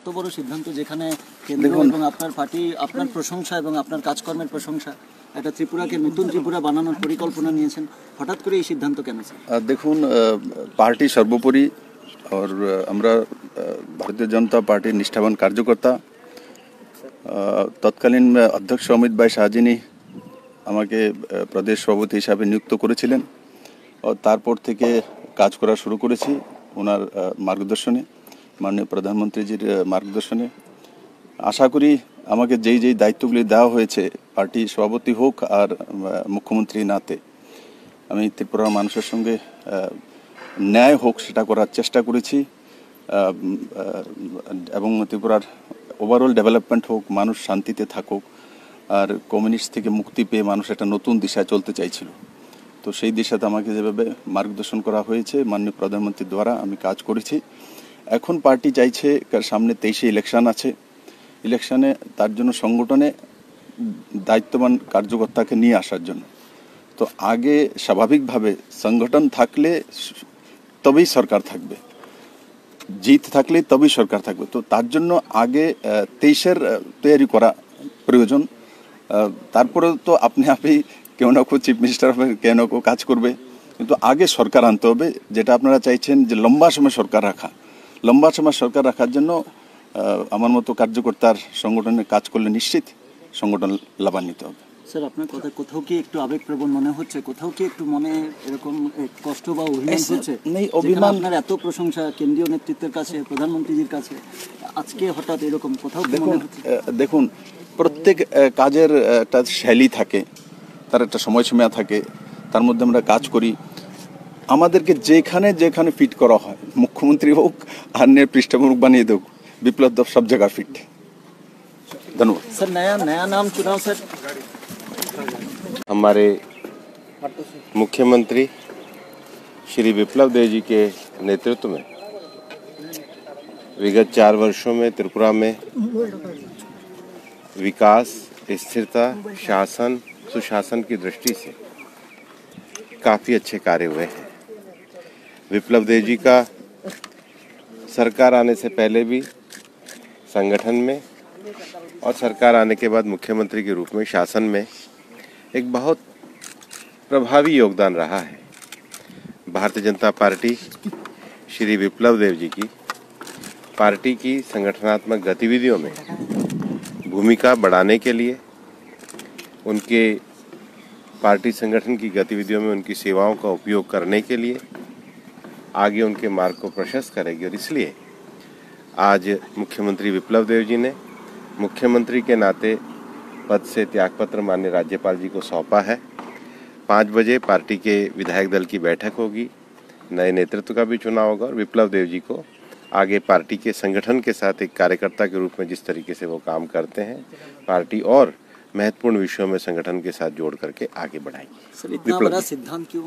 এত বড় সিদ্ধান্ত, যেখানে কেন্দ্র এবং আপনার পার্টি আপনার প্রশংসা এবং আপনার কাজকর্মের প্রশংসা, একটা ত্রিপুরাকে নতুন ত্রিপুরা বানানোর পরিকল্পনা নিয়েছেন, হঠাৎ করে এই সিদ্ধান্ত কেন স্যার? দেখুন, পার্টি সর্বোপরি, আর আমরা ভারতীয় জনতা পার্টির নিষ্ঠাবান কার্যকর্তা। তৎকালীন অধ্যক্ষ অমিত ভাই শাহজিনী আমাকে প্রদেশ সভাপতি হিসাবে নিযুক্ত করেছিলেন, ও তারপর থেকে কাজ করা শুরু করেছি ওনার মার্গদর্শনে, মাননীয় প্রধানমন্ত্রীজির মার্গদর্শনে। আশা করি আমাকে যেই দায়িত্বগুলি দেওয়া হয়েছে, পার্টি সভাপতি হোক আর মুখ্যমন্ত্রী নাতে, আমি ত্রিপুরার মানুষের সঙ্গে ন্যায় হোক সেটা করার চেষ্টা করেছি, এবং ত্রিপুরার ওভারঅল ডেভেলপমেন্ট হোক, মানুষ শান্তিতে থাকুক, আর কমিউনিস্ট থেকে মুক্তি পেয়ে মানুষ একটা নতুন দিশায় চলতে চাইছিল। তো সেই দিশাতে আমাকে যেভাবে মার্গদর্শন করা হয়েছে মাননীয় প্রধানমন্ত্রীর দ্বারা আমি কাজ করেছি। এখন পার্টি চাইছে, সামনে 23-এ ইলেকশন আছে, ইলেকশনে তার জন্য সংগঠনে দায়িত্ববান কার্যকর্তাকে নিয়ে আসার জন্য। তো আগে স্বাভাবিকভাবে সংগঠন থাকলে তবেই সরকার থাকবে, জিত থাকলে তবেই সরকার থাকবে। তো তার জন্য আগে 23-এর তৈরি করা প্রয়োজন। তারপরে তো আপনি কেউ না কেউ চিফ মিনিস্টার হবে, কেউ না কেউ কাজ করবে, কিন্তু আগে সরকার আনতে হবে, যেটা আপনারা চাইছেন যে লম্বা সময় সরকার রাখা। লম্বা সময় সরকার রাখার জন্য আমার মতো কার্যকর্তার সংগঠনে কাজ করলে নিশ্চিত সংগঠন লাভান্বিত হবে। স্যার, আপনার কথা কোথাও কি একটু আবেগপ্রবণ মনে হচ্ছে? কোথাও কি একটু মনে এরকম কষ্ট বা অভিমান হচ্ছে? অভিমান, আপনার এত প্রশংসা কেন্দ্রীয় নেতৃত্বের কাছে, প্রধানমন্ত্রীজির কাছে, আজকে হঠাৎ এরকম কোথাও দেখুন, প্রত্যেক কাজের একটা শৈলী থাকে, তার একটা সময়সীমা থাকে, তার মধ্যে আমরা কাজ করি। আমাদেরকে যেখানে ফিট করা হয়, মুখ্যমন্ত্রী হোক আর পৃষ্ঠপোষক বানিয়ে দেব, বিপ্লব দেব সব জায়গায় ফিট। ধন্যবাদ सर। नया नाम चुनाव सर। हमारे मुख्यमंत्री श्री विप्लव देव जी के नेतृत्व में विगत 4 वर्षों में त्रिपुरा में विकास, स्थिरता, शासन, सुशासन की दृष्टि से काफ़ी अच्छे कार्य हुए हैं। विप्लव देव जी का सरकार आने से पहले भी संगठन में और सरकार आने के बाद मुख्यमंत्री के रूप में शासन में एक बहुत प्रभावी योगदान रहा है। भारतीय जनता पार्टी श्री विप्लव देव जी की पार्टी की संगठनात्मक गतिविधियों में भूमिका बढ़ाने के लिए, उनके पार्टी संगठन की गतिविधियों में उनकी सेवाओं का उपयोग करने के लिए आगे उनके मार्ग को प्रशस्त करेगी। और इसलिए आज मुख्यमंत्री विप्लव देव जी ने मुख्यमंत्री के नाते पद से त्यागपत्र माननीय राज्यपाल जी को सौंपा है। 5 बजे पार्टी के विधायक दल की बैठक होगी, नए नेतृत्व का भी चुनाव होगा, और विप्लव देव जी को आगे पार्टी के संगठन के साथ एक कार्यकर्ता के रूप में जिस तरीके से वो काम करते हैं, पार्टी और महत्वपूर्ण विषयों में संगठन के साथ जोड़ करके आगे बढ़ाएगी। सर, इतना बड़ा सिद्धांत क्यों?